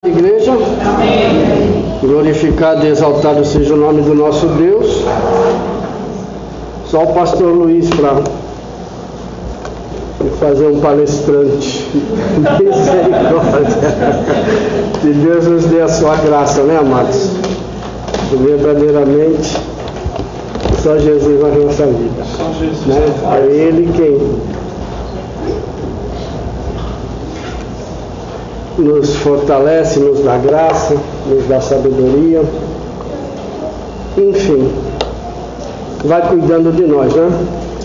Igreja, glorificado e exaltado seja o nome do nosso Deus. Só o pastor Luiz para fazer um palestrante. Misericórdia. Que Deus nos dê a sua graça, né, amados? Verdadeiramente, só Jesus na nossa vida. Né? É Ele quem nos fortalece, nos dá graça, nos dá sabedoria, enfim, vai cuidando de nós, né?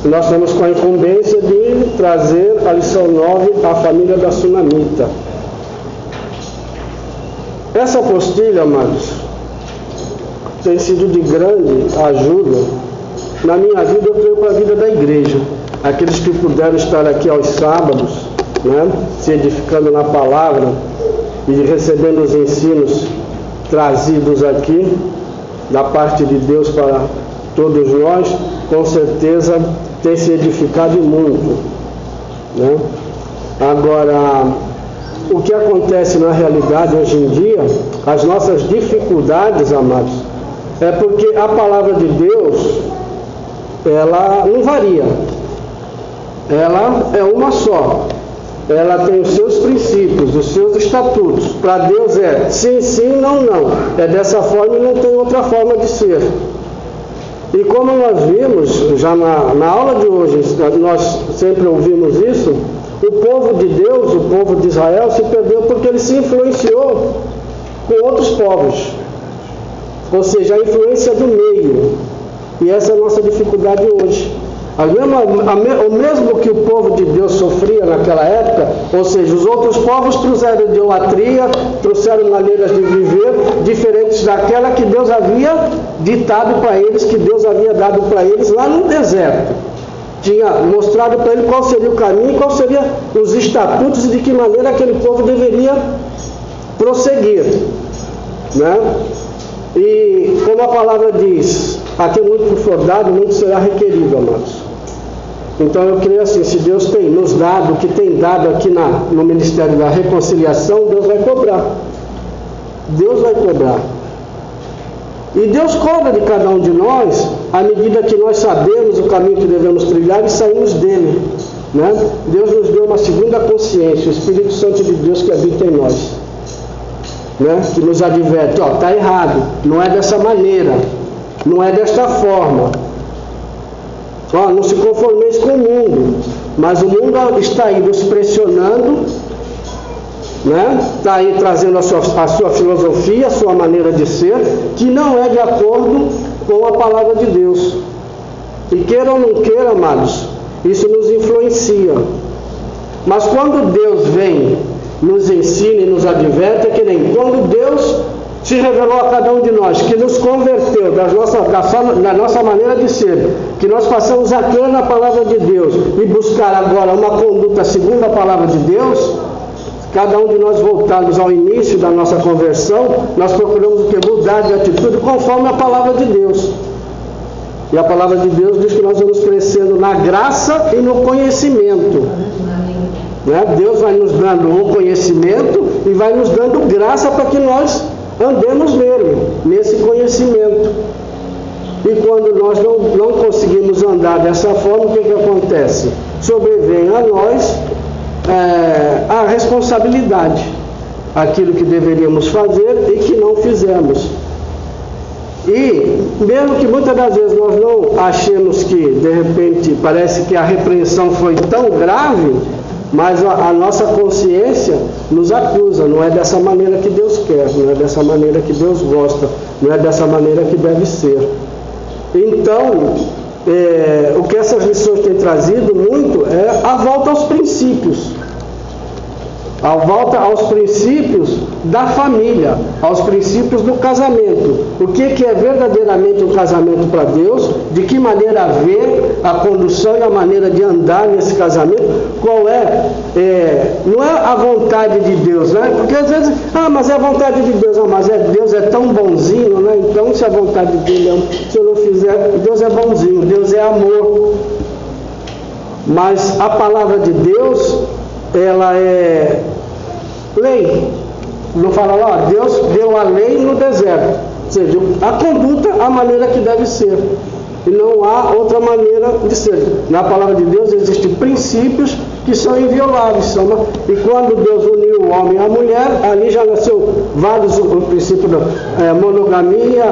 Nós estamos com a incumbência de trazer a lição 9, a família da Sunamita. Essa apostila, amados, tem sido de grande ajuda na minha vida, eu creio, para a vida da igreja. Aqueles que puderam estar aqui aos sábados, né, se edificando na palavra e recebendo os ensinos trazidos aqui da parte de Deus para todos nós, com certeza tem se edificado muito, né? Agora, o que acontece na realidade hoje em dia, as nossas dificuldades, amados, é porque a palavra de Deus, ela não varia, ela é uma só. Ela tem os seus princípios, os seus estatutos. Para Deus é sim, sim, não, não. É dessa forma e não tem outra forma de ser. E como nós vimos, já na aula de hoje, nós sempre ouvimos isso, o povo de Deus, o povo de Israel, se perdeu porque ele se influenciou com outros povos. Ou seja, a influência do meio. E essa é a nossa dificuldade hoje. O mesmo que o povo de Deus sofria naquela época, ou seja, os outros povos trouxeram idolatria, trouxeram maneiras de viver diferentes daquela que Deus havia ditado para eles, que Deus havia dado para eles lá no deserto. Tinha mostrado para ele qual seria o caminho, qual seriam os estatutos e de que maneira aquele povo deveria prosseguir, né? E como a palavra diz, aqui muito for dado, muito será requerido, amados. Então eu creio assim, se Deus tem nos dado o que tem dado aqui no Ministério da Reconciliação, Deus vai cobrar. Deus vai cobrar. E Deus cobra de cada um de nós, à medida que nós sabemos o caminho que devemos trilhar e saímos dele, né? Deus nos deu uma segunda consciência, o Espírito Santo de Deus que habita em nós, né? Que nos adverte, está errado, não é dessa maneira, não é desta forma. Não se conformeis com o mundo, mas o mundo está aí nos pressionando, né? Está aí trazendo a sua filosofia, a sua maneira de ser, que não é de acordo com a palavra de Deus. E queira ou não queira, amados, isso nos influencia. Mas quando Deus vem, nos ensina e nos adverte, é que nem quando Deus se revelou a cada um de nós, que nos converteu da nossa maneira de ser, que nós passamos a crer na palavra de Deus e buscar agora uma conduta segundo a palavra de Deus. Cada um de nós voltarmos ao início da nossa conversão, nós procuramos o que? Mudar de atitude conforme a palavra de Deus. E a palavra de Deus diz que nós vamos crescendo na graça e no conhecimento. Né? Deus vai nos dando o conhecimento e vai nos dando graça para que nós andemos nele, nesse conhecimento. E quando nós não conseguimos andar dessa forma, o que acontece? Sobrevém a nós a responsabilidade, aquilo que deveríamos fazer e que não fizemos. E mesmo que muitas das vezes nós não achemos que, de repente, parece que a repreensão foi tão grave, mas a nossa consciência nos acusa, não é dessa maneira que Deus quer, não é dessa maneira que Deus gosta, não é dessa maneira que deve ser. Então, o que essas lições têm trazido muito é a volta aos princípios. A volta aos princípios da família, aos princípios do casamento. O que é verdadeiramente um casamento para Deus? De que maneira ver a condução e a maneira de andar nesse casamento? Qual não é a vontade de Deus, né? Porque às vezes, mas é a vontade de Deus, mas Deus é tão bonzinho, né? Então se a vontade dele, se eu não fizer, Deus é bonzinho, Deus é amor. Mas a palavra de Deus, ela é lei. Não fala lá, Deus deu a lei no deserto. Ou seja, a conduta, a maneira que deve ser. E não há outra maneira de ser. Na palavra de Deus existem princípios que são invioláveis. E quando Deus uniu o homem e a mulher, ali já nasceu vários princípios da monogamia,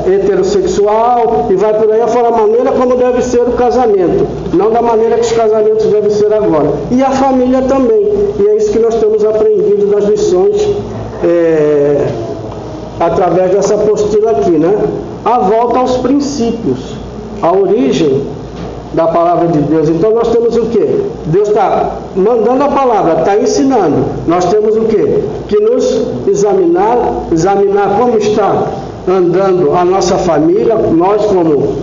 heterossexual, e vai por aí afora, a maneira como deve ser o casamento. Não da maneira que os casamentos devem ser agora. E a família também. E é isso que nós temos aprendido das lições através dessa apostila aqui, né? A volta aos princípios, a origem da palavra de Deus. Então nós temos o quê? Deus está mandando a palavra, está ensinando. Nós temos o quê? Que nos examinar como está andando a nossa família, nós como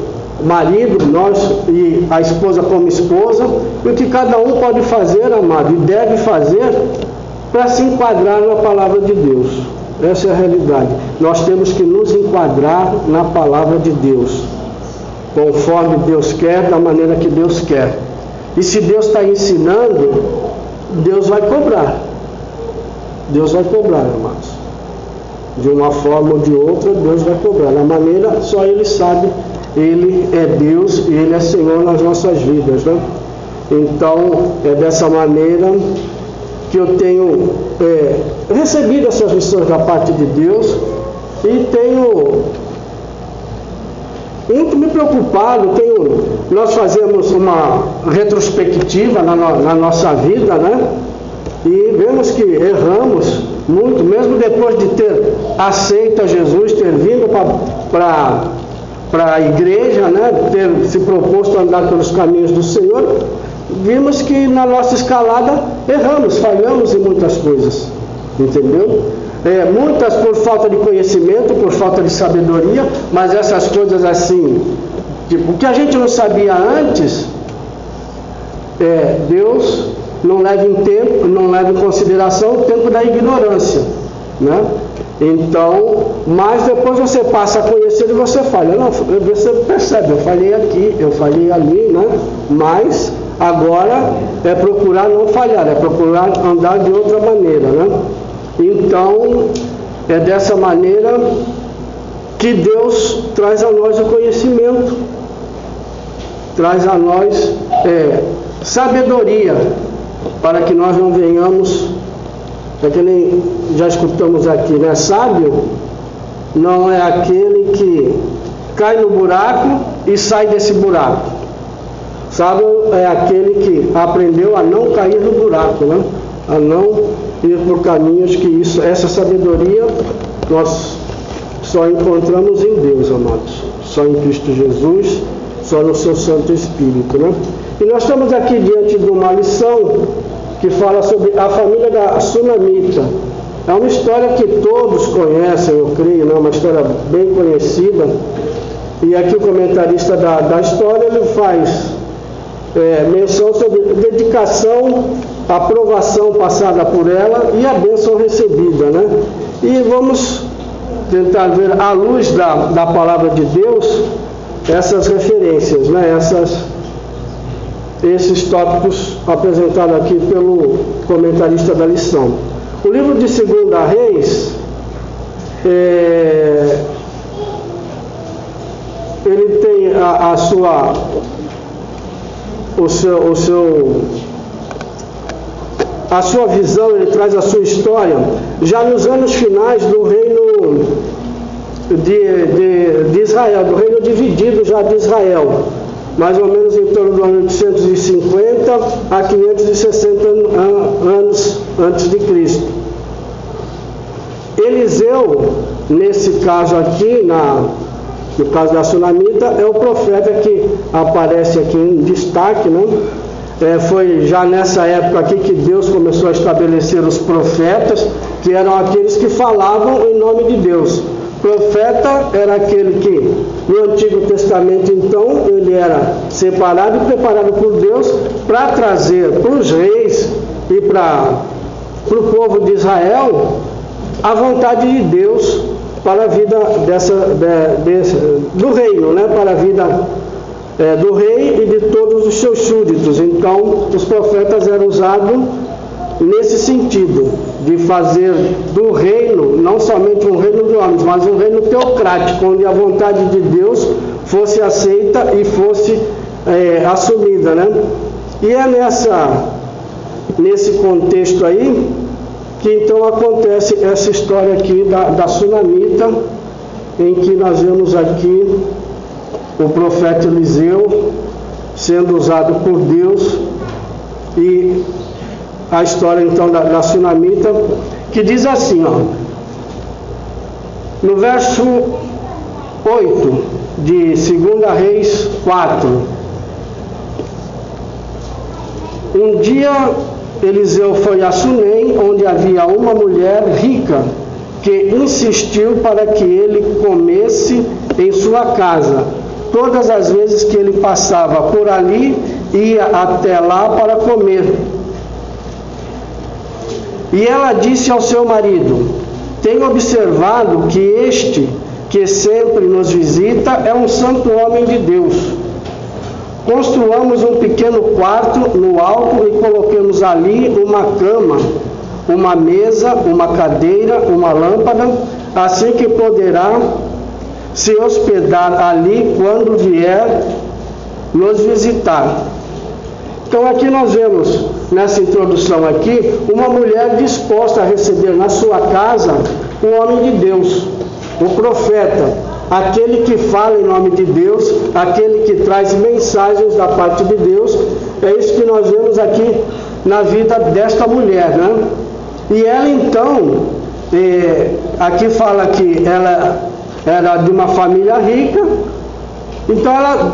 marido, nós e a esposa como esposa, e o que cada um pode fazer, amado, e deve fazer para se enquadrar na palavra de Deus. Essa é a realidade. Nós temos que nos enquadrar na palavra de Deus, conforme Deus quer, da maneira que Deus quer. E se Deus está ensinando, Deus vai cobrar. Deus vai cobrar, amados. De uma forma ou de outra, Deus vai cobrar. Da maneira, só Ele sabe. Ele é Deus e Ele é Senhor nas nossas vidas, né? Então, é dessa maneira que eu tenho recebido essas lições da parte de Deus e tenho muito me preocupado. Nós fazemos uma retrospectiva na nossa vida, né? E vemos que erramos muito, mesmo depois de ter aceito a Jesus, ter vindo para a igreja, né? Ter se proposto a andar pelos caminhos do Senhor. Vimos que na nossa escalada erramos, falhamos em muitas coisas, entendeu? Muitas por falta de conhecimento, por falta de sabedoria, mas essas coisas assim, tipo, o que a gente não sabia antes, Deus não leva em consideração o tempo da ignorância, né? Então, mas depois você passa a conhecer e você falha. Não, você percebe, eu falhei aqui, eu falhei ali, né? Mas agora é procurar não falhar, é procurar andar de outra maneira, né? Então, é dessa maneira que Deus traz a nós o conhecimento, traz a nós sabedoria, para que nós não venhamos, é que nem já escutamos aqui, né? Sábio não é aquele que cai no buraco e sai desse buraco. Sábio é aquele que aprendeu a não cair no buraco, né? A não ir por caminhos que essa sabedoria nós só encontramos em Deus, amados. Só em Cristo Jesus, só no seu Santo Espírito, né? E nós estamos aqui diante de uma lição que fala sobre a família da Sunamita. É uma história que todos conhecem, eu creio, né? Uma história bem conhecida. E aqui o comentarista da história, ele faz menção sobre dedicação, aprovação passada por ela e a bênção recebida, né? E vamos tentar ver, à luz da palavra de Deus, essas referências, né? Esses tópicos apresentados aqui pelo comentarista da lição. O livro de 2 Reis, ele tem a sua visão, ele traz a sua história já nos anos finais do reino de Israel, do reino dividido já de Israel, mais ou menos em torno do ano 850 a 560 anos antes de Cristo. Eliseu, nesse caso aqui, no caso da Sunamita, é o profeta que aparece aqui em destaque, né? Foi já nessa época aqui que Deus começou a estabelecer os profetas, que eram aqueles que falavam em nome de Deus. Profeta era aquele que, no Antigo Testamento, então, ele era separado e preparado por Deus para trazer para os reis e para o povo de Israel a vontade de Deus para a vida do reino, né? Para a vida do rei e de todos os seus súditos. Então, os profetas eram usados nesse sentido, de fazer do reino, não somente um reino de homens, mas um reino teocrático, onde a vontade de Deus fosse aceita e fosse assumida, né? E é nesse contexto aí que então acontece essa história aqui da Sunamita, em que nós vemos aqui o profeta Eliseu sendo usado por Deus, e a história então da Sunamita, que diz assim, ó, no verso 8 de 2 Reis 4: um dia Eliseu foi a Sunem, onde havia uma mulher rica que insistiu para que ele comesse em sua casa. Todas as vezes que ele passava por ali, ia até lá para comer. E ela disse ao seu marido: tenho observado que este que sempre nos visita é um santo homem de Deus. Construamos um pequeno quarto no alto e coloquemos ali uma cama, uma mesa, uma cadeira, uma lâmpada, assim que poderá se hospedar ali quando vier nos visitar. Então aqui nós vemos, nessa introdução aqui, uma mulher disposta a receber na sua casa o homem de Deus, o profeta, aquele que fala em nome de Deus, aquele que traz mensagens da parte de Deus. É isso que nós vemos aqui na vida desta mulher, né? E ela então, aqui fala que ela era de uma família rica, então ela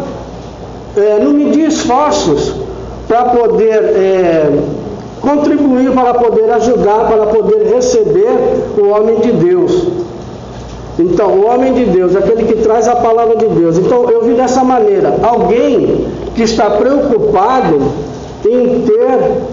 não media esforços para poder contribuir, para poder ajudar, para poder receber o homem de Deus. Então, o homem de Deus, aquele que traz a palavra de Deus. Então, eu vi dessa maneira, alguém que está preocupado em ter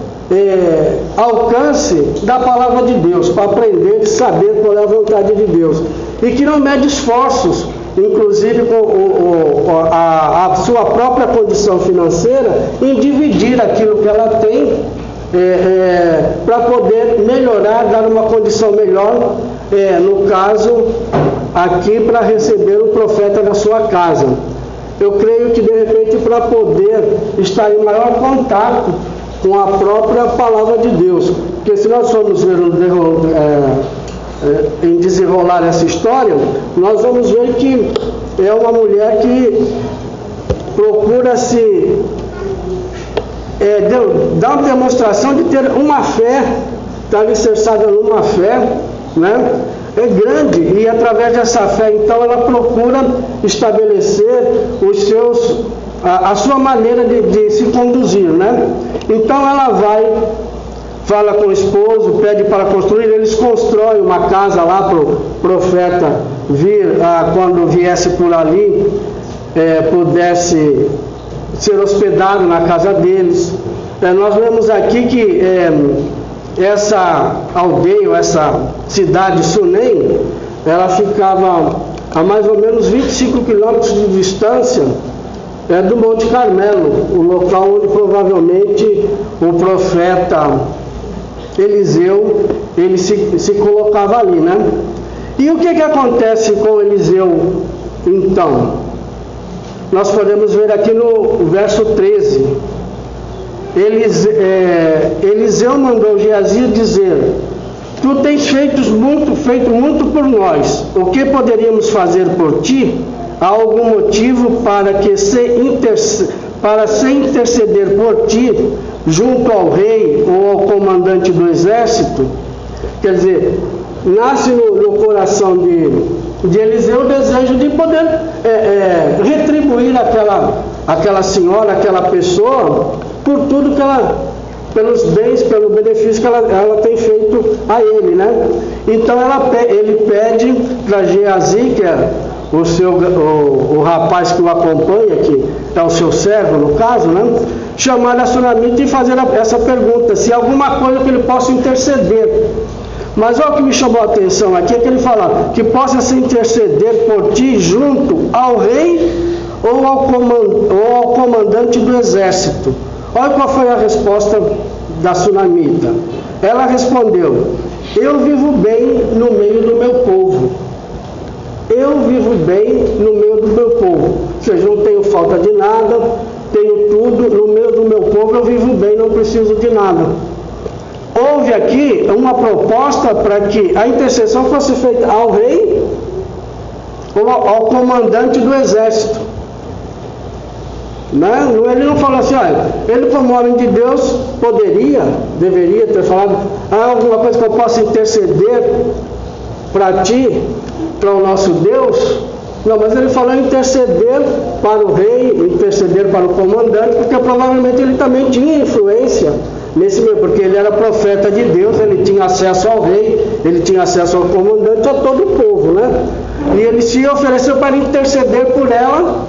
alcance da palavra de Deus, para aprender e saber qual é a vontade de Deus, e que não mede esforços, inclusive com a sua própria condição financeira, em dividir aquilo que ela tem para poder melhorar, dar uma condição melhor, no caso aqui, para receber o profeta na sua casa. Eu creio que de repente para poder estar em maior contato com a própria palavra de Deus, porque se nós formos ver em desenrolar essa história, nós vamos ver que é uma mulher que procura se dar uma demonstração de ter uma fé, está alicerçada numa fé, né? É grande, e através dessa fé então ela procura estabelecer a sua maneira de se conduzir, né? Então ela vai, fala com o esposo, pede para construir, eles constroem uma casa lá para o profeta vir, quando viesse por ali, pudesse ser hospedado na casa deles. Nós vemos aqui que essa aldeia, essa cidade Sunem, ela ficava a mais ou menos 25 quilômetros de distância do Monte Carmelo, o local onde provavelmente o profeta Eliseu ele se colocava ali, né? E o que acontece com Eliseu então? Nós podemos ver aqui no verso 13. Eliseu mandou Geazi dizer: tu tens feito muito por nós. O que poderíamos fazer por ti? Há algum motivo para se interceder por ti junto ao rei ou ao comandante do exército? Quer dizer, nasce no coração de Eliseu o desejo de poder retribuir aquela senhora, aquela pessoa, por tudo que ela, pelos bens, pelo benefício que ela tem feito a ele, né? Então ele pede para Geazi, que é o rapaz que o acompanha, que é o seu servo no caso, né? Chamar a Sunamita e fazer essa pergunta, se há alguma coisa que ele possa interceder. Mas olha o que me chamou a atenção aqui, é que ele fala que possa se interceder por ti junto ao rei ou ao comandante do exército. Olha qual foi a resposta da Sunamita. Ela respondeu: eu vivo bem no meio do meu povo. Eu vivo bem no meio do meu povo. Ou seja, não tenho falta de nada, tenho tudo, no meio do meu povo eu vivo bem, não preciso de nada. Houve aqui uma proposta para que a intercessão fosse feita ao rei ou ao comandante do exército. Né? Ele não falou assim, olha, ele como homem de Deus deveria ter falado, alguma coisa que eu possa interceder para ti, para o nosso Deus. Não, mas ele falou interceder para o rei, interceder para o comandante, porque provavelmente ele também tinha influência nesse meio, porque ele era profeta de Deus, ele tinha acesso ao rei, ele tinha acesso ao comandante, a todo o povo, né? E ele se ofereceu para interceder por ela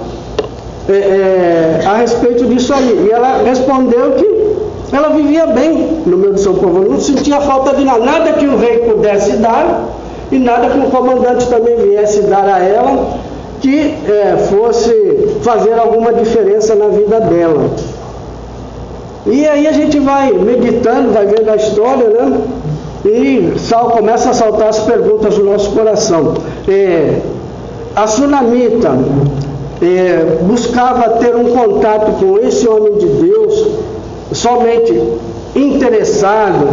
a respeito disso aí. E ela respondeu que ela vivia bem no meio do seu povo, não sentia falta de nada, nada que o rei pudesse dar e nada que o comandante também viesse dar a ela que fosse fazer alguma diferença na vida dela. E aí a gente vai meditando, vai vendo a história, né? E começa a saltar as perguntas no nosso coração. A sunamita buscava ter um contato com esse homem de Deus somente interessado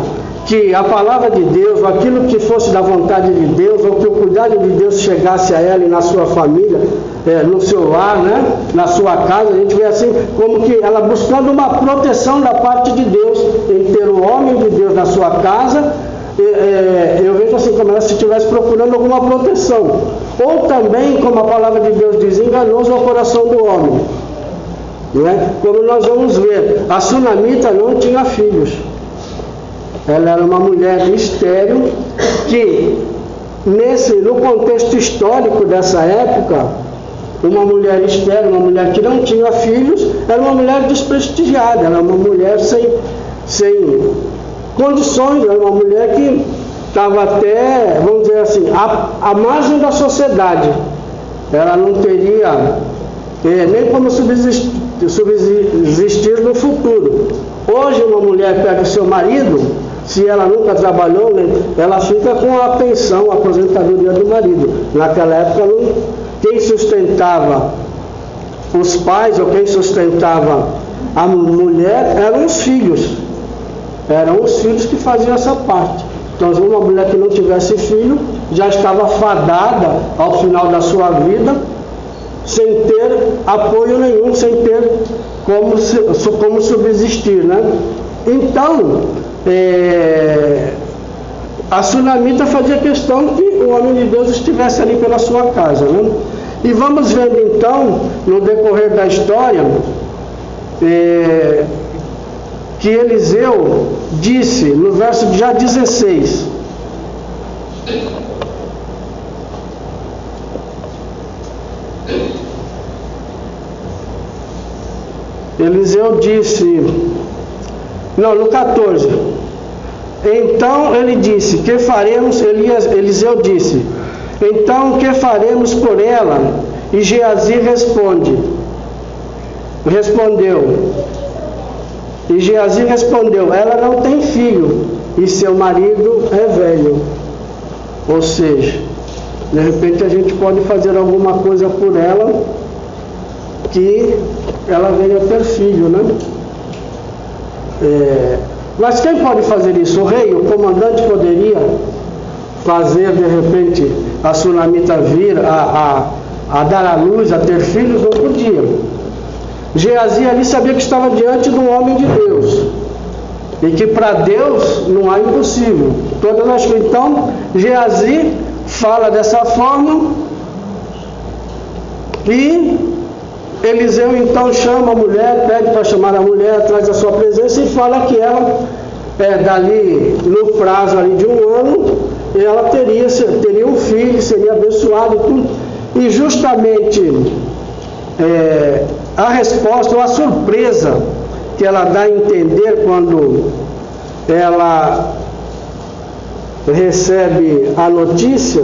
que a palavra de Deus, ou aquilo que fosse da vontade de Deus, ou que o cuidado de Deus chegasse a ela e na sua família, no seu lar, né? Na sua casa. A gente vê assim, como que ela buscando uma proteção da parte de Deus, em ter o homem de Deus na sua casa. Eu vejo assim, como ela se estivesse procurando alguma proteção. Ou também, como a palavra de Deus diz, enganoso é o coração do homem. Né? Como nós vamos ver, a sunamita não tinha filhos. Ela era uma mulher estéril que, no contexto histórico dessa época, uma mulher estéril, uma mulher que não tinha filhos, era uma mulher desprestigiada, era uma mulher sem condições, era uma mulher que estava até, vamos dizer assim, à margem da sociedade. Ela não teria nem como subsistir no futuro. Hoje uma mulher pega o seu marido, se ela nunca trabalhou, ela fica com a pensão, a aposentadoria do marido. Naquela época, quem sustentava os pais, ou quem sustentava a mulher, eram os filhos. Eram os filhos que faziam essa parte. Então, uma mulher que não tivesse filho, já estava fadada ao final da sua vida, sem ter apoio nenhum, sem ter como subsistir, né? Então, a sunamita fazia questão que o homem de Deus estivesse ali pela sua casa, né? E vamos vendo então, no decorrer da história, que Eliseu disse, no verso já 16, Eliseu disse, no 14, então ele disse, que faremos, Eliseu disse, então que faremos por ela? E Geazi respondeu, ela não tem filho, e seu marido é velho. Ou seja, de repente a gente pode fazer alguma coisa por ela, que ela venha ter filho, né? Mas quem pode fazer isso? O rei, o comandante poderia fazer, de repente, a sunamita vir a dar à luz, a ter filhos? Não podia. Geazi ali sabia que estava diante de um homem de Deus, e que para Deus não há impossível. Então, Geazi fala dessa forma, e Eliseu então chama a mulher, pede para chamar a mulher, traz a sua presença e fala que ela, dali, no prazo ali de 1 ano, ela teria um filho, seria abençoado e tudo. E justamente a resposta, ou a surpresa que ela dá a entender quando ela recebe a notícia,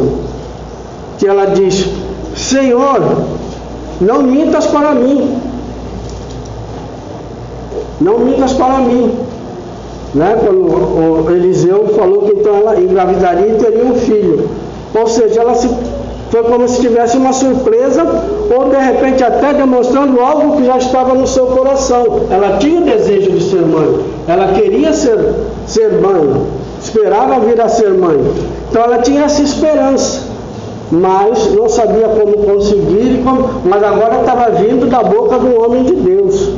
que ela diz, Senhor, não mintas para mim. Não mintas para mim. né? Quando o Eliseu falou que então ela engravidaria e teria um filho. Ou seja, foi como se tivesse uma surpresa, ou de repente até demonstrando algo que já estava no seu coração. Ela tinha o desejo de ser mãe, ela queria ser mãe, esperava vir a ser mãe. Então ela tinha essa esperança, mas não sabia como conseguir, mas agora estava vindo da boca do homem de Deus.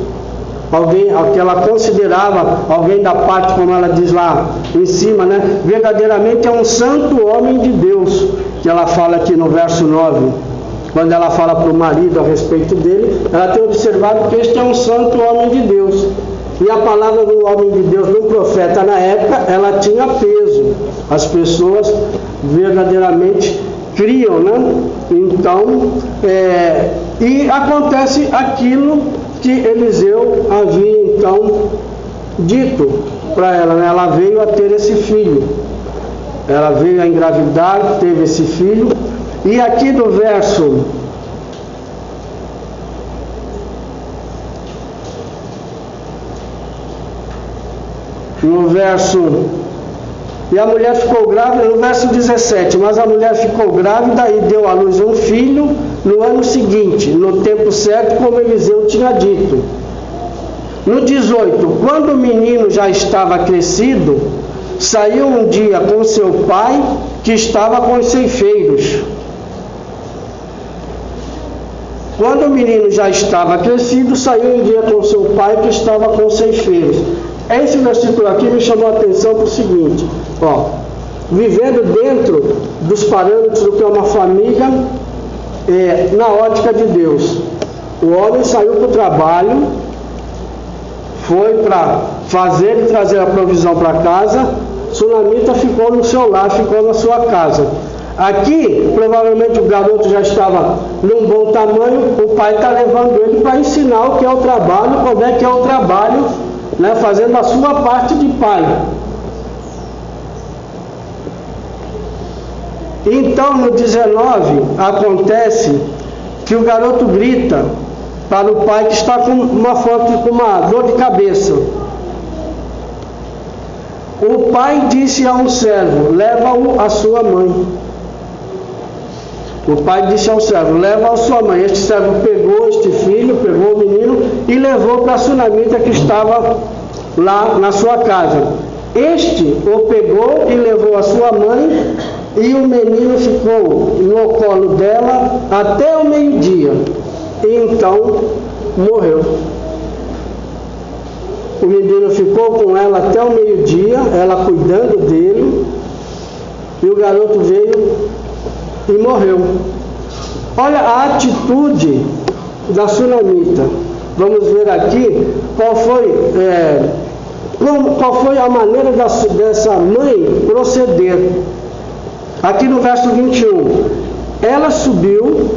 Alguém que ela considerava, alguém da parte, como ela diz lá em cima, né? Verdadeiramente é um santo homem de Deus, que ela fala aqui no verso 9, quando ela fala para o marido a respeito dele, ela tem observado que este é um santo homem de Deus. E a palavra do homem de Deus, do profeta na época, ela tinha peso. As pessoas verdadeiramente criam, né? Então, e acontece aquilo que Eliseu havia então dito para ela, né? Ela veio a ter esse filho, ela veio a engravidar, teve esse filho. E aqui no verso e a mulher ficou grávida, no verso 17, mas a mulher ficou grávida e deu à luz um filho no ano seguinte, no tempo certo, como Eliseu tinha dito. No 18, quando o menino já estava crescido, saiu um dia com seu pai, que estava com os ceifeiros. Quando o menino já estava crescido, saiu um dia com seu pai, que estava com os ceifeiros. Esse versículo aqui me chamou a atenção para o seguinte, vivendo dentro dos parâmetros do que é uma família, na ótica de Deus. O homem saiu para o trabalho, foi para fazer e trazer a provisão para casa, Sunamita ficou no seu lar, ficou na sua casa. Aqui, provavelmente o garoto já estava num bom tamanho, o pai está levando ele para ensinar o que é o trabalho, como é que é o trabalho, né, fazendo a sua parte de pai. Então no 19 acontece que o garoto grita para o pai que está com uma dor de cabeça. O pai disse a um servo: leva-o à sua mãe. O pai disse ao servo: leva a sua mãe. Este servo pegou este filho, pegou o menino e levou para a Sunamita que estava lá na sua casa. Este o pegou e levou a sua mãe, e o menino ficou no colo dela até o meio-dia, e então morreu. O menino ficou com ela até o meio-dia, ela cuidando dele, e o garoto veio e morreu. Olha a atitude da Sunamita. Vamos ver aqui qual foi a maneira dessa mãe proceder. Aqui no verso 21, ela subiu,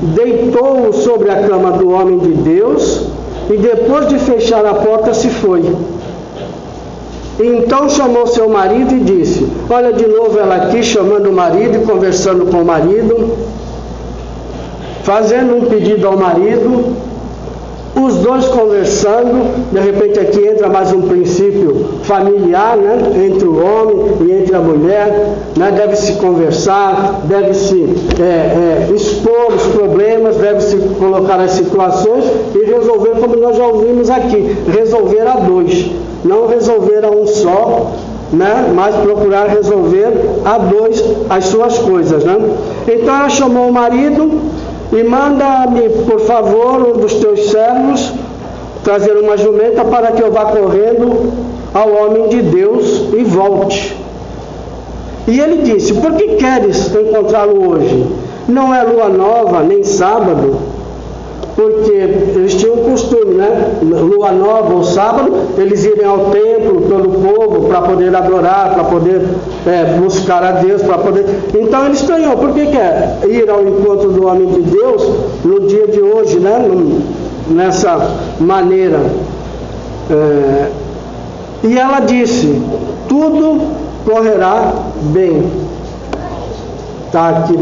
deitou-o sobre a cama do homem de Deus, e depois de fechar a porta se foi. Então chamou seu marido e disse, olha de novo ela aqui chamando o marido e conversando com o marido, fazendo um pedido ao marido, os dois conversando. De repente aqui entra mais um princípio familiar, né? Entre o homem e entre a mulher, né? Deve-se conversar, deve-se expor os problemas, deve-se colocar as situações e resolver, como nós já ouvimos aqui, resolver a dois, não resolver a um só, né? Mas procurar resolver a dois as suas coisas, né? Então ela chamou o marido e manda-me, por favor, um dos teus servos trazer uma jumenta para que eu vá correndo ao homem de Deus e volte. E ele disse, por que queres encontrá-lo hoje? Não é lua nova, nem sábado, porque eles tinham um costume, né? Lua nova ou sábado, eles irem ao templo, todo o povo, para poder adorar, para poder buscar a Deus, para poder... Então ele estranhou, por que quer ir ao encontro do homem de Deus no dia de hoje, né? Nessa maneira. E ela disse, tudo correrá bem. Está aqui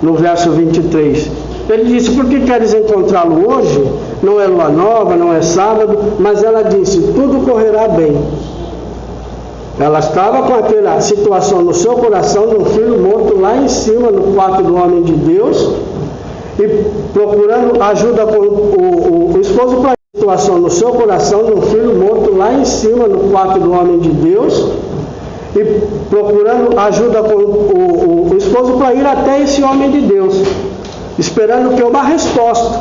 no verso 23. Ele disse, por que queres encontrá-lo hoje? Não é lua nova, não é sábado, mas ela disse, tudo correrá bem. Ela estava com aquela situação no seu coração de um filho morto lá em cima, no quarto do homem de Deus, e procurando ajuda com o esposo para a situação no seu coração de um filho morto lá em cima, no quarto do homem de Deus, e procurando ajuda com o esposo para ir até esse homem de Deus, esperando que uma resposta,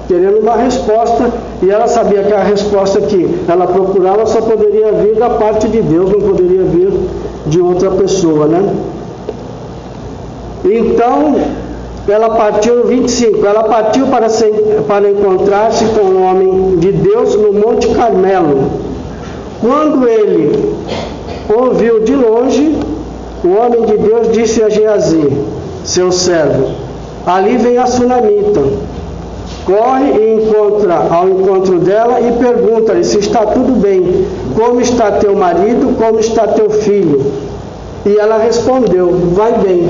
querendo uma resposta, e ela sabia que a resposta que ela procurava só poderia vir da parte de Deus, não poderia vir de outra pessoa, né? Então, ela partiu no 25, ela partiu para encontrar-se com o homem de Deus no Monte Carmelo. Quando ele ouviu de longe, o homem de Deus disse a Geazi, seu servo, ali vem a sunamita. Corre e ao encontro dela e pergunta-lhe se está tudo bem, como está teu marido, como está teu filho. E ela respondeu, vai bem.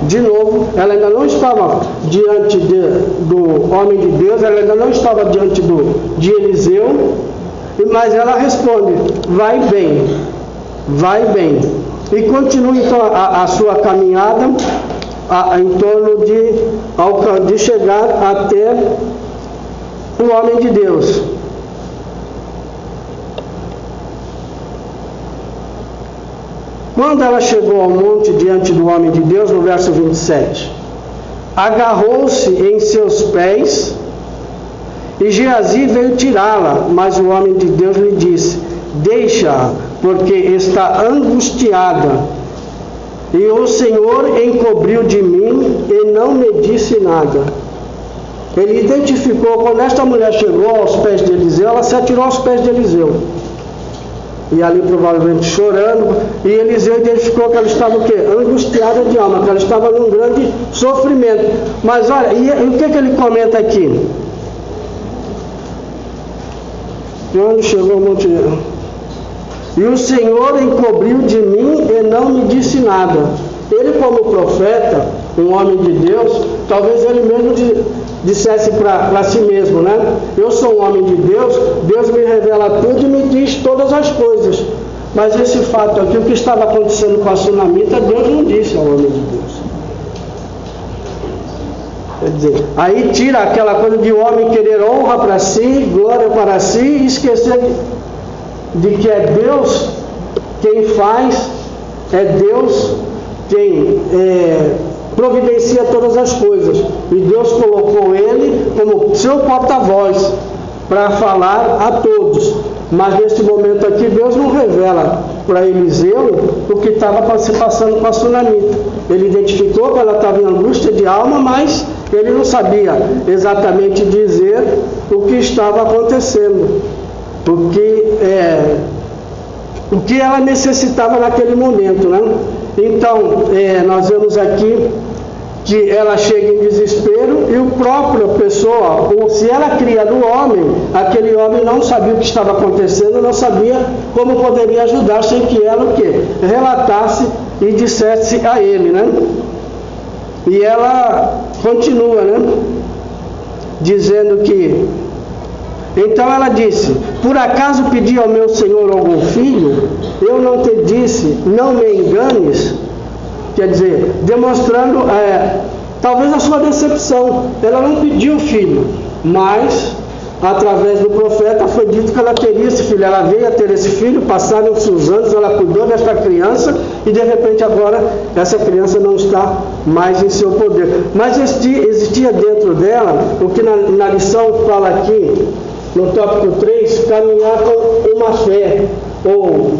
De novo, ela ainda não estava diante do homem de Deus, ela ainda não estava diante de Eliseu, mas ela responde, vai bem, vai bem. E continua então a sua caminhada em torno de chegar até o homem de Deus. Quando ela chegou ao monte diante do homem de Deus, no verso 27, agarrou-se em seus pés e Geazi veio tirá-la, mas o homem de Deus lhe disse, deixa-a, porque está angustiada. E o Senhor encobriu de mim e não me disse nada. Ele identificou, quando esta mulher chegou aos pés de Eliseu, ela se atirou aos pés de Eliseu. E ali provavelmente chorando, e Eliseu identificou que ela estava o quê? Angustiada de alma, que ela estava num grande sofrimento. Mas olha, e o que ele comenta aqui? Quando chegou ao monte... E o Senhor encobriu de mim e não me disse nada. Ele, como profeta, um homem de Deus, talvez ele mesmo dissesse para si mesmo, né? Eu sou um homem de Deus, Deus me revela tudo e me diz todas as coisas. Mas esse fato aqui, o que estava acontecendo com a sunamita, Deus não disse ao homem de Deus. Quer dizer, aí tira aquela coisa de o homem querer honra para si, glória para si, e esquecer de que é Deus quem faz, é Deus quem providencia todas as coisas. E Deus colocou ele como seu porta-voz para falar a todos. Mas nesse momento aqui, Deus não revela para Eliseu o que estava se passando com a sunamita. Ele identificou que ela estava em angústia de alma, mas ele não sabia exatamente dizer o que estava acontecendo. O que ela necessitava naquele momento, né? Então, nós vemos aqui que ela chega em desespero e o próprio pessoa, se ela cria no homem, aquele homem não sabia o que estava acontecendo, não sabia como poderia ajudar sem que ela o quê? Relatasse e dissesse a ele, né? E ela continua, né? Dizendo que então ela disse, por acaso pedi ao meu Senhor algum filho? Eu não te disse, não me enganes. Quer dizer, demonstrando talvez a sua decepção. Ela não pediu filho, mas através do profeta foi dito que ela teria esse filho. Ela veio a ter esse filho, passaram-se os anos, ela cuidou dessa criança e de repente agora essa criança não está mais em seu poder. Mas existia dentro dela, o que na lição fala aqui, no tópico 3, caminhar com uma fé, ou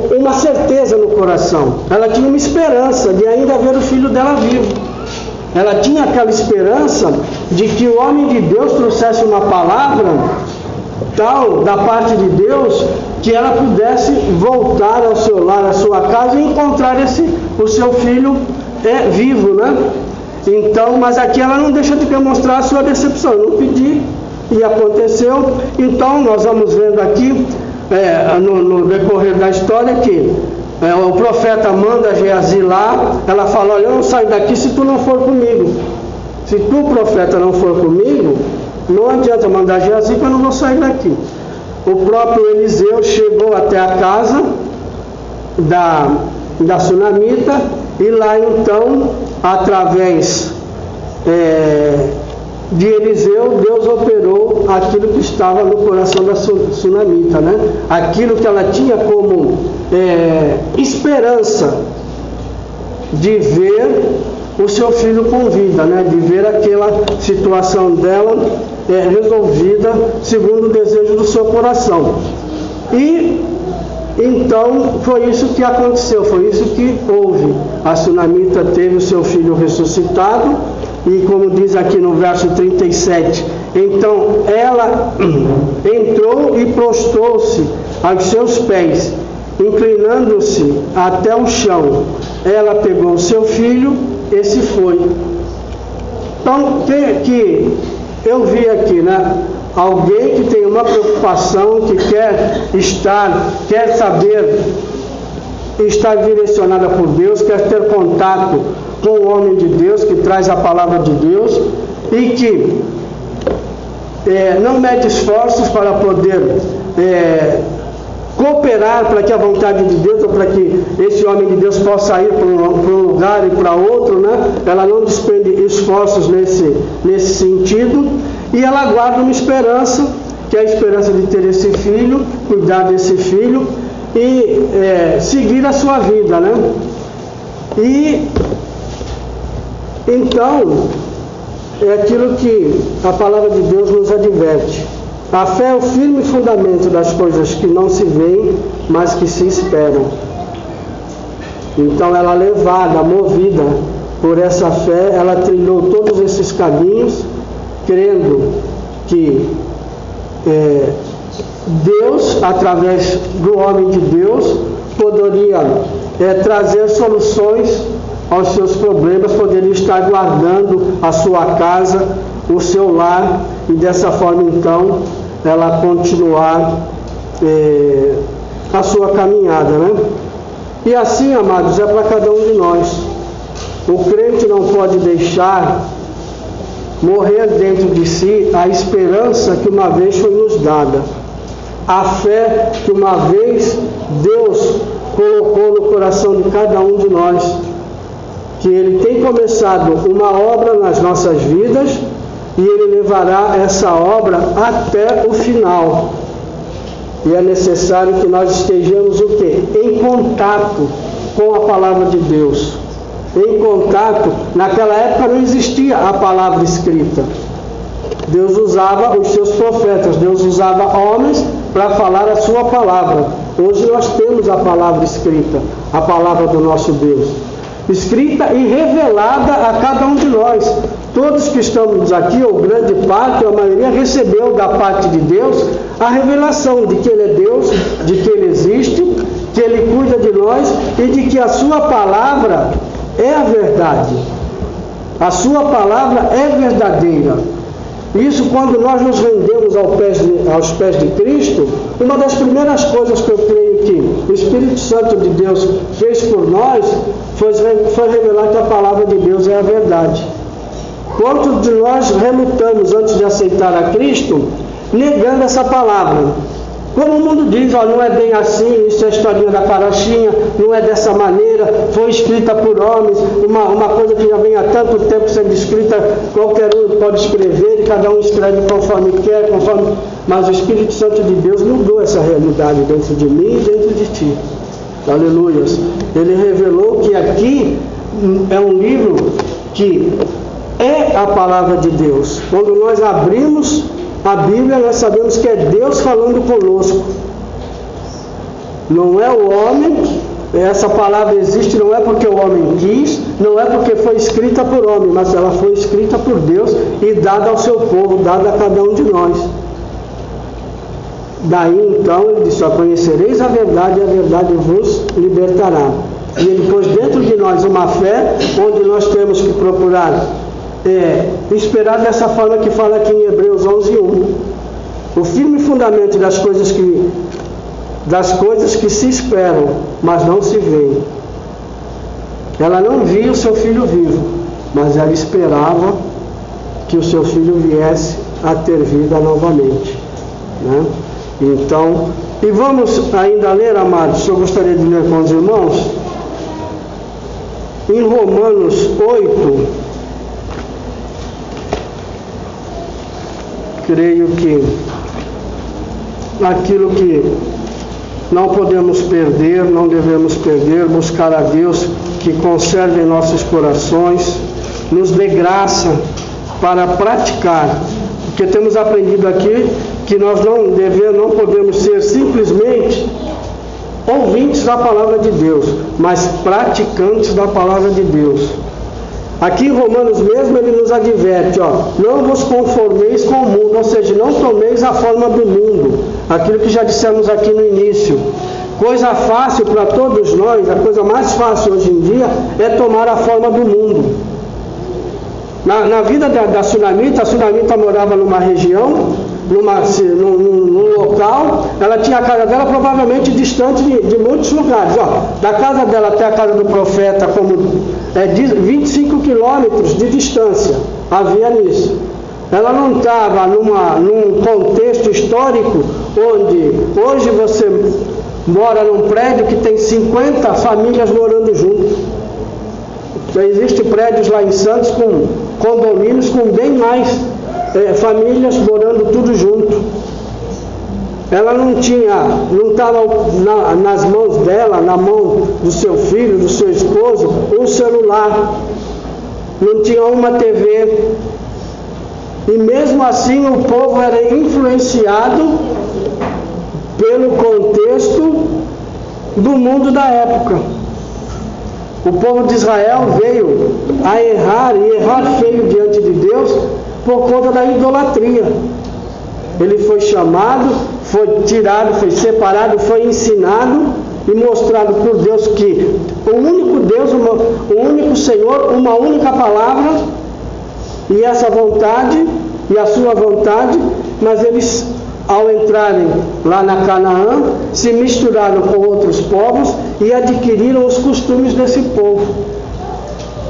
com uma certeza no coração. Ela tinha uma esperança de ainda ver o filho dela vivo. Ela tinha aquela esperança de que o homem de Deus trouxesse uma palavra tal, da parte de Deus, que ela pudesse voltar ao seu lar, à sua casa e encontrar o seu filho vivo, né? Então, mas aqui ela não deixa de demonstrar a sua decepção. Eu não pedi, e aconteceu. Então nós vamos vendo aqui no decorrer da história que o profeta manda Geazi lá. Ela fala, olha, eu não saio daqui se tu não for comigo. Se tu, profeta, não for comigo, não adianta mandar Geazi, que eu não vou sair daqui. o próprio Eliseu chegou até a casa da sunamita, e lá então, através de Eliseu, Deus operou aquilo que estava no coração da sunamita, né? Aquilo que ela tinha como esperança de ver o seu filho com vida, né? De ver aquela situação dela resolvida segundo o desejo do seu coração. E então foi isso que aconteceu, foi isso que houve. A sunamita teve o seu filho ressuscitado, e como diz aqui no verso 37, então ela entrou e prostrou-se aos seus pés, inclinando-se até o chão. Ela pegou o seu filho e se foi. Então, que eu vi aqui, né? Alguém que tem uma preocupação, que quer saber, estar direcionada por Deus, quer ter contato com o homem de Deus, que traz a palavra de Deus, e que não mede esforços para poder cooperar para que a vontade de Deus, ou para que esse homem de Deus possa ir para um lugar e para outro, né? Ela não despende esforços nesse sentido, e ela guarda uma esperança, que é a esperança de ter esse filho, cuidar desse filho e seguir a sua vida, né? E então é aquilo que a palavra de Deus nos adverte. A fé é o firme fundamento das coisas que não se veem, mas que se esperam. Então ela, levada, movida por essa fé, ela trilhou todos esses caminhos, crendo que Deus, através do homem de Deus, poderia trazer soluções aos seus problemas, poderia estar guardando a sua casa, o seu lar, e dessa forma então ela continuar a sua caminhada, né? E assim, amados, é para cada um de nós. O crente não pode deixar morrer dentro de si a esperança que uma vez foi nos dada, a fé que uma vez Deus colocou no coração de cada um de nós, que Ele tem começado uma obra nas nossas vidas, e Ele levará essa obra até o final. E é necessário que nós estejamos o quê? Em contato com a palavra de Deus. Em contato, naquela época não existia a palavra escrita. Deus usava os seus profetas, Deus usava homens para falar a sua palavra. Hoje nós temos a palavra escrita, a palavra do nosso Deus, escrita e revelada a cada um de nós. Todos que estamos aqui, ou grande parte, ou a maioria, recebeu da parte de Deus a revelação de que Ele é Deus, de que Ele existe, que Ele cuida de nós e de que a sua palavra é a verdade. A sua palavra é verdadeira. Isso, quando nós nos rendemos aos pés de Cristo, uma das primeiras coisas que eu creio que o Espírito Santo de Deus fez por nós foi revelar que a palavra de Deus é a verdade. Quantos de nós relutamos antes de aceitar a Cristo, negando essa palavra? Como o mundo diz, não é bem assim, isso é a historinha da carochinha, não é dessa maneira, foi escrita por homens, uma coisa que já vem há tanto tempo sendo escrita, qualquer um pode escrever, e cada um escreve conforme quer, mas o Espírito Santo de Deus mudou essa realidade dentro de mim e dentro de ti. Aleluias. Ele revelou que aqui é um livro que é a palavra de Deus. Quando nós abrimos a Bíblia, nós sabemos que é Deus falando conosco. Não é o homem. Essa palavra existe não é porque o homem quis, não é porque foi escrita por homem, mas ela foi escrita por Deus e dada ao seu povo, dada a cada um de nós. Daí então ele disse: conhecereis a verdade e a verdade vos libertará. E ele pôs dentro de nós uma fé, onde nós temos que procurar esperar dessa forma que fala aqui em Hebreus 11:1. O firme fundamento das coisas que se esperam, mas não se veem. Ela não via o seu filho vivo, mas ela esperava que o seu filho viesse a ter vida novamente, né? Então, e vamos ainda ler, amados, eu gostaria de ler com os irmãos, em Romanos 8, creio que aquilo que não podemos perder, não devemos perder, buscar a Deus que conserve em nossos corações, nos dê graça para praticar, porque temos aprendido aqui que nós não podemos ser simplesmente ouvintes da palavra de Deus, mas praticantes da palavra de Deus. Aqui em Romanos mesmo ele nos adverte, não vos conformeis com o mundo, ou seja, não tomeis a forma do mundo, aquilo que já dissemos aqui no início. Coisa fácil para todos nós, a coisa mais fácil hoje em dia é tomar a forma do mundo. Na vida da Sunamita, a Sunamita morava numa região, num local, ela tinha a casa dela provavelmente distante de muitos lugares. Da casa dela até a casa do profeta, como 25 quilômetros de distância, havia nisso. Ela não estava num contexto histórico onde hoje você mora num prédio que tem 50 famílias morando junto. Existem prédios lá em Santos com condomínios com bem mais famílias morando tudo junto. Ela não estava nas mãos dela, na mão do seu filho, do seu esposo, um celular, não tinha uma TV, e mesmo assim o povo era influenciado pelo contexto do mundo da época. O povo de Israel veio a errar, e errar feio diante de Deus, por conta da idolatria. Ele foi chamado, foi tirado, foi separado, foi ensinado e mostrado por Deus que o único Deus, o único Senhor, uma única palavra, e essa vontade, e a sua vontade, mas eles, ao entrarem lá na Canaã, se misturaram com outros povos e adquiriram os costumes desse povo.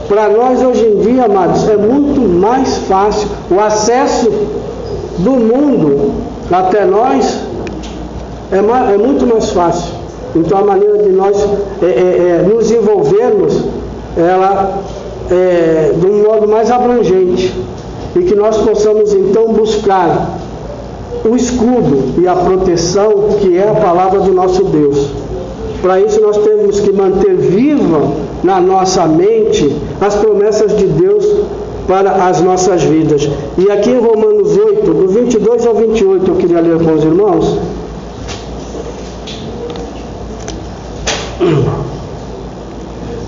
Para nós hoje em dia, amados, é muito mais fácil o acesso do mundo até nós, é muito mais fácil. Então a maneira de nós nos envolvermos, ela de um modo mais abrangente, e que nós possamos então buscar o escudo e a proteção que é a palavra do nosso Deus. Para isso nós temos que manter viva na nossa mente as promessas de Deus para as nossas vidas. E aqui em Romanos 8, do 22 ao 28, eu queria ler com os irmãos.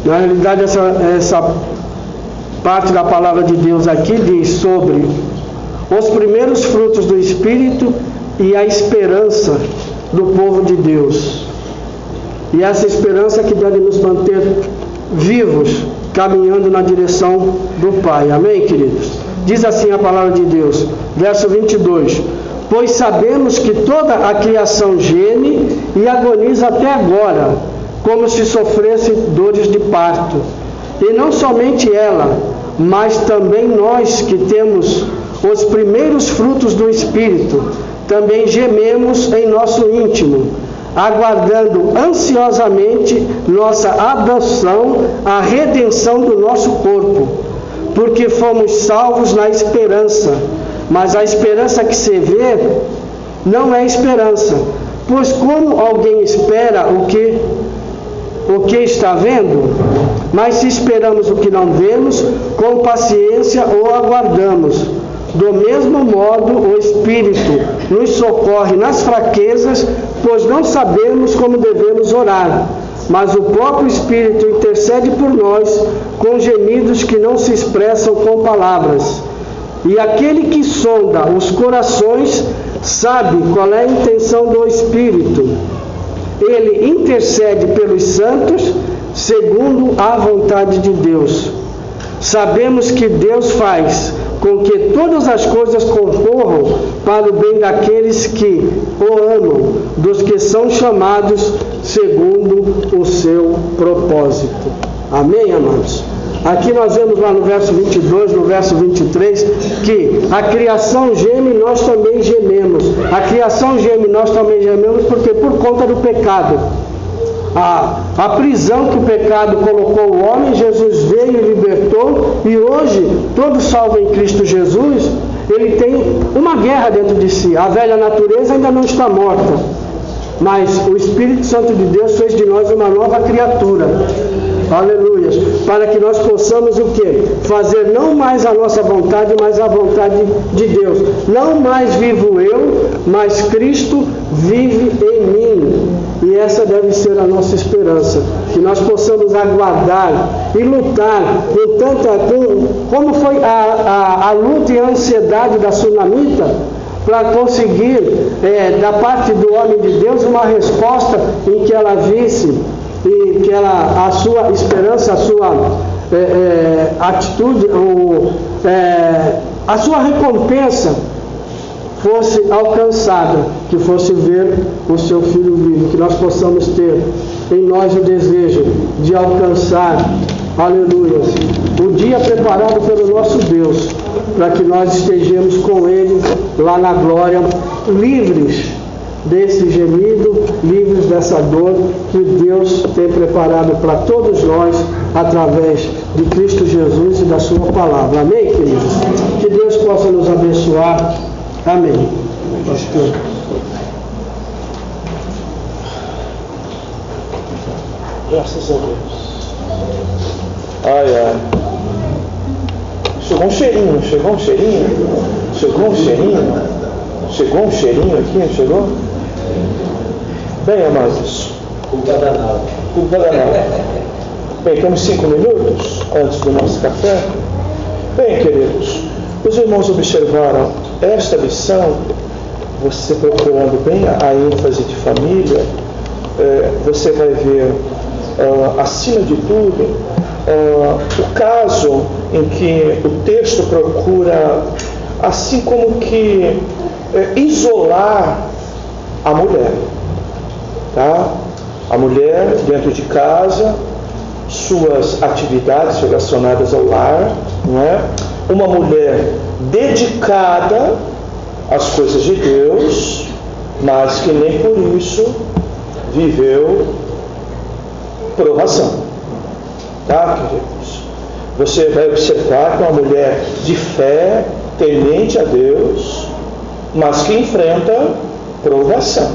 Na realidade, essa parte da palavra de Deus aqui diz sobre os primeiros frutos do Espírito e a esperança do povo de Deus. E essa esperança que deve nos manter vivos, caminhando na direção do Pai. Amém, queridos? Diz assim a palavra de Deus, verso 22. Pois sabemos que toda a criação geme e agoniza até agora, como se sofresse dores de parto. E não somente ela, mas também nós que temos os primeiros frutos do Espírito, também gememos em nosso íntimo, aguardando ansiosamente nossa adoção, a redenção do nosso corpo, porque fomos salvos na esperança. Mas a esperança que se vê não é esperança, pois como alguém espera o que está vendo? Mas se esperamos o que não vemos, com paciência o aguardamos. Do mesmo modo, o Espírito nos socorre nas fraquezas, pois não sabemos como devemos orar. Mas o próprio Espírito intercede por nós com gemidos que não se expressam com palavras. E aquele que sonda os corações sabe qual é a intenção do Espírito. Ele intercede pelos santos segundo a vontade de Deus. Sabemos que Deus faz com que todas as coisas concorram para o bem daqueles que o amam, dos que são chamados segundo o seu propósito. Amém, amados? Aqui nós vemos lá no verso 22, no verso 23, que a criação geme e nós também gememos. A criação geme e nós também gememos porque por conta do pecado. A prisão que o pecado colocou o homem, Jesus veio e libertou, e hoje, todo salvo em Cristo Jesus, ele tem uma guerra dentro de si. A velha natureza ainda não está morta, mas o Espírito Santo de Deus fez de nós uma nova criatura. Aleluia. Para que nós possamos o quê? Fazer não mais a nossa vontade, mas a vontade de Deus. Não mais vivo eu, mas Cristo vive em mim. E essa deve ser a nossa esperança. Que nós possamos aguardar e lutar como foi a luta e a ansiedade da sunamita, para conseguir, da parte do homem de Deus, uma resposta em que ela visse e que a sua esperança, a sua atitude, a sua recompensa fosse alcançada, que fosse ver o seu filho vivo, que nós possamos ter em nós o desejo de alcançar, aleluia, o dia preparado pelo nosso Deus, para que nós estejamos com Ele lá na glória, livres desse gemido, livres dessa dor que Deus tem preparado para todos nós através de Cristo Jesus e da sua palavra. Amém, queridos? Que Deus possa nos abençoar. Amém. Pastor. Graças a Deus. Ai. Chegou um cheirinho aqui, não chegou? Bem, amados. Culpa danada. Bem, temos 5 minutos antes do nosso café. Bem, queridos, os irmãos observaram esta lição, você procurando bem a ênfase de família, você vai ver, acima de tudo, o caso em que o texto procura, assim como que, isolar a mulher, tá? A mulher dentro de casa, suas atividades relacionadas ao lar, não é? Uma mulher dedicada às coisas de Deus, mas que nem por isso viveu provação, tá, queridos? Você vai observar que é uma mulher de fé, temente a Deus, mas que enfrenta provação.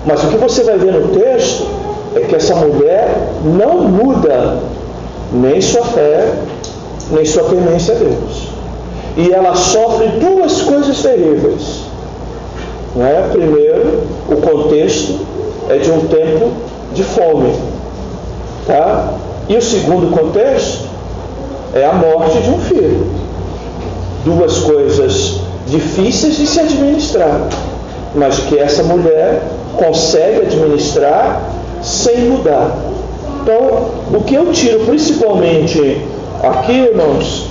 Mas o que você vai ver no texto é que essa mulher não muda nem sua fé, nem sua temência a Deus. E ela sofre 2 coisas terríveis. Não é? Primeiro, o contexto é de um tempo de fome. Tá? E o segundo contexto é a morte de um filho. 2 coisas difíceis de se administrar, mas que essa mulher consegue administrar sem mudar. Então, o que eu tiro principalmente aqui, irmãos,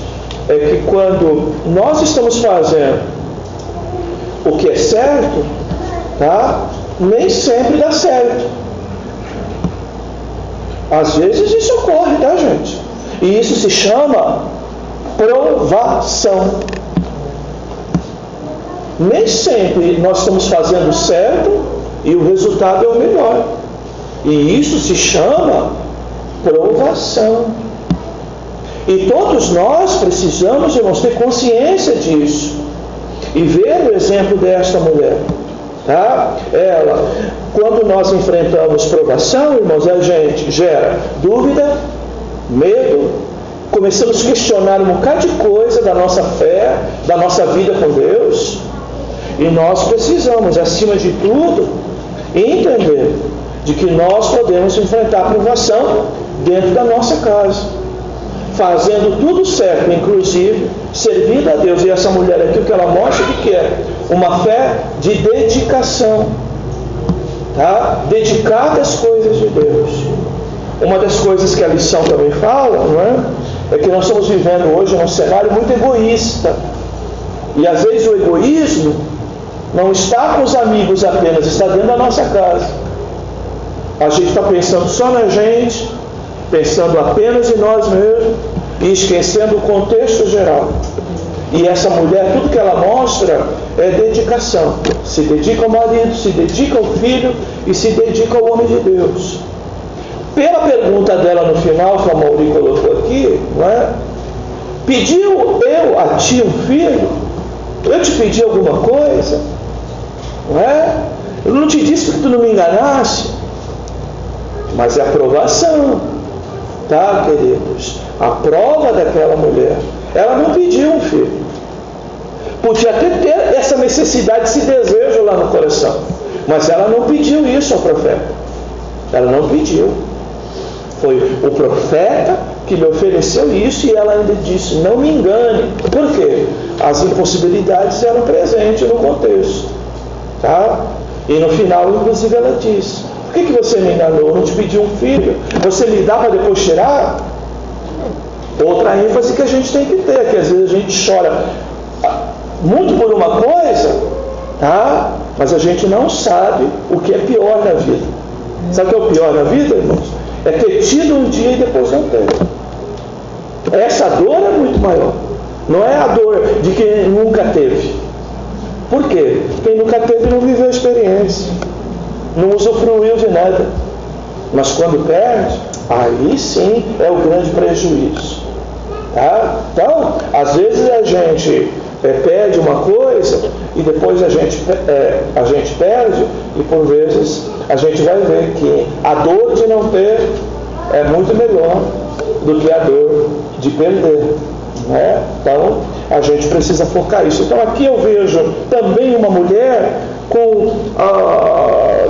é que quando nós estamos fazendo o que é certo, tá? Nem sempre dá certo. Às vezes isso ocorre, tá, gente? E isso se chama provação. Nem sempre nós estamos fazendo certo e o resultado é o melhor. E isso se chama provação. E todos nós precisamos, irmãos, ter consciência disso. E ver o exemplo desta mulher. Tá? Ela, quando nós enfrentamos provação, irmãos, a gente gera dúvida, medo, começamos a questionar um bocado de coisa da nossa fé, da nossa vida com Deus. E nós precisamos, acima de tudo, entender de que nós podemos enfrentar a provação dentro da nossa casa, fazendo tudo certo, inclusive servindo a Deus. E essa mulher aqui, o que ela mostra, o que é? Uma fé de dedicação, tá? Dedicada às coisas de Deus. Uma das coisas que a lição também fala, não é? É que nós estamos vivendo hoje num cenário muito egoísta. E às vezes o egoísmo não está com os amigos apenas, está dentro da nossa casa. A gente está pensando só na gente, pensando apenas em nós mesmos e esquecendo o contexto geral. E essa mulher, tudo que ela mostra é dedicação. Se dedica ao marido, se dedica ao filho e se dedica ao homem de Deus. Pela pergunta dela no final, que a Mauri colocou aqui, não é? Pediu eu a ti um filho? Eu te pedi alguma coisa? Não é? Eu não te disse que tu não me enganasse? Mas é a aprovação, tá, queridos? A prova daquela mulher. Ela não pediu um filho. Podia até ter essa necessidade, esse desejo lá no coração. Mas ela não pediu isso ao profeta. Ela não pediu. Foi o profeta que lhe ofereceu isso e ela ainda disse, não me engane. Por quê? As impossibilidades eram presentes no contexto. Tá? E no final, inclusive, ela disse, por que você me enganou? Eu não te pedi um filho. Você me dá para depois tirar? Outra ênfase que a gente tem que ter, que às vezes a gente chora muito por uma coisa, tá? Mas a gente não sabe o que é pior na vida. Sabe o que é o pior na vida, irmãos? É ter tido um dia e depois não ter. Essa dor é muito maior. Não é a dor de quem nunca teve. Por quê? Quem nunca teve não viveu a experiência. Não usufruiu de nada. Mas quando perde, aí sim é o grande prejuízo. Tá? Então, às vezes a gente pede uma coisa e depois a gente perde, e por vezes a gente vai ver que a dor de não ter é muito melhor do que a dor de perder. Né? Então, a gente precisa focar isso. Então, aqui eu vejo também uma mulher com,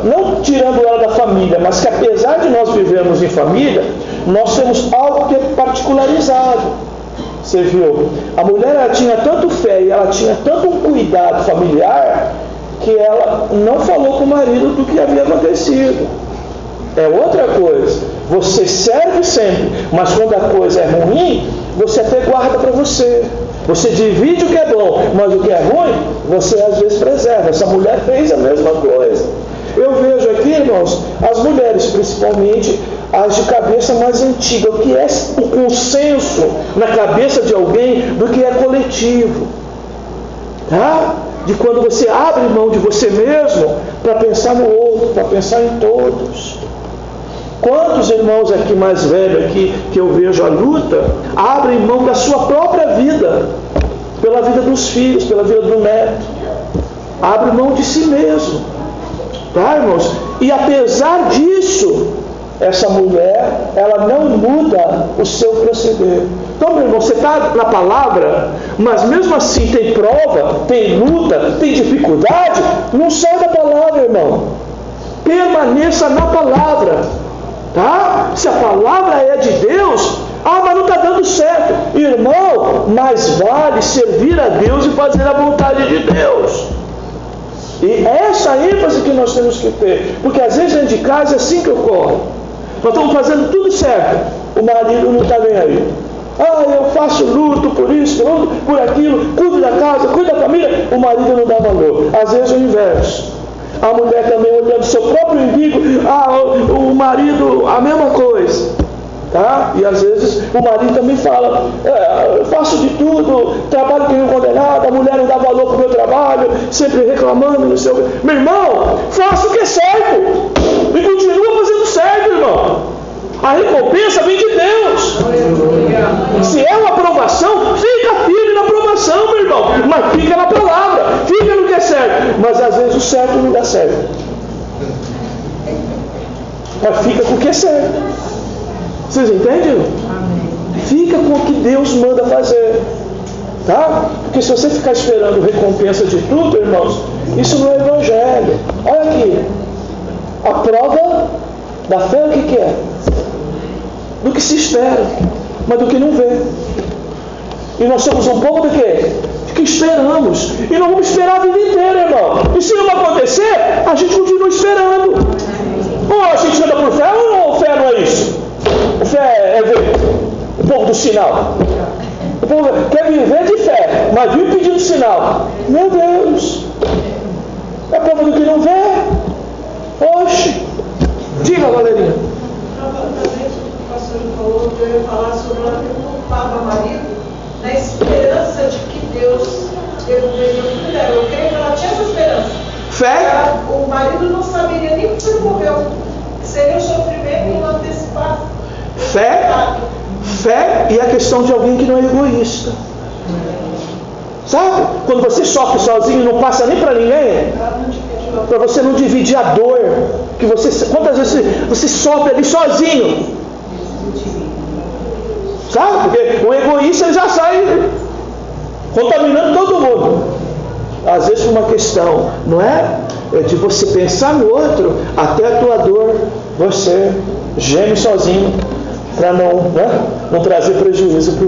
não tirando ela da família, mas que apesar de nós vivermos em família, nós temos algo que é particularizado. Você viu? A mulher ela tinha tanto fé e ela tinha tanto um cuidado familiar que ela não falou com o marido do que havia acontecido. É outra coisa. Você serve sempre, mas quando a coisa é ruim, você até guarda para você. Você divide o que é bom, mas o que é ruim, você às vezes preserva. Essa mulher fez a mesma coisa. Eu vejo aqui, irmãos, as mulheres, principalmente as de cabeça mais antiga, o que é o consenso na cabeça de alguém do que é coletivo. Tá? De quando você abre mão de você mesmo para pensar no outro, para pensar em todos. Quantos irmãos aqui mais velhos aqui que eu vejo a luta, abrem mão da sua própria vida, pela vida dos filhos, pela vida do neto. Abre mão de si mesmo. Tá, irmãos? E apesar disso, essa mulher, ela não muda o seu proceder. Então, meu irmão, você está na palavra, mas mesmo assim tem prova, tem luta, tem dificuldade, não sai da palavra, irmão. Permaneça na palavra. Tá? Se a palavra é de Deus, mas não está dando certo. Irmão, mais vale servir a Deus e fazer a vontade de Deus. E essa ênfase que nós temos que ter. Porque às vezes dentro de casa é assim que ocorre. Nós estamos fazendo tudo certo. O marido não está bem aí. Eu faço luto por isso, por aquilo, cuido da casa, cuido da família. O marido não dá valor. Às vezes é o inverso. A mulher também olhando seu próprio umbigo, o marido, a mesma coisa. Tá? E às vezes o marido também fala, eu faço de tudo, trabalho que nem condenado, a mulher não dá valor para o meu trabalho, sempre reclamando, não sei o quê. Meu irmão, faça o que é certo. E continua fazendo certo, irmão. A recompensa vem de Deus. Se é uma aprovação, fica firme na aprovação, meu irmão. Mas fica na palavra, fica no que é certo. Mas às vezes o certo não dá certo. Mas fica com o que é certo. Vocês entendem? Fica com o que Deus manda fazer. Tá? Porque se você ficar esperando recompensa de tudo, irmãos, isso não é evangelho. Olha aqui. A prova da fé, o que é? Do que se espera, mas do que não vê. E nós somos um povo do quê? De que esperamos. E não vamos esperar a vida inteira, irmão. E se não acontecer, a gente continua esperando. Ou a gente anda por fé, ou fé não é isso? O fé é ver o povo do sinal. O povo quer viver de fé, mas vive pedindo sinal. Meu Deus! É povo do que não vê. Oxe! Diga, Valerinha. Provavelmente, pastor, pastora falou que eu ia falar sobre ela que culpava o marido na esperança de que Deus devolveria o filho dela. Eu creio que ela tinha essa esperança. Fé. O marido não saberia nem que morreu. Seria o sofrimento não antecipado. Fé e a questão de alguém que não é egoísta. Sabe? Quando você sofre sozinho, não passa nem para ninguém. Para você não dividir a dor. Que você, quantas vezes você sofre ali sozinho? Sabe? Porque o egoísta ele já sai contaminando todo mundo. Às vezes por uma questão, não é? De você pensar no outro, até a tua dor, você geme sozinho para não trazer prejuízo para o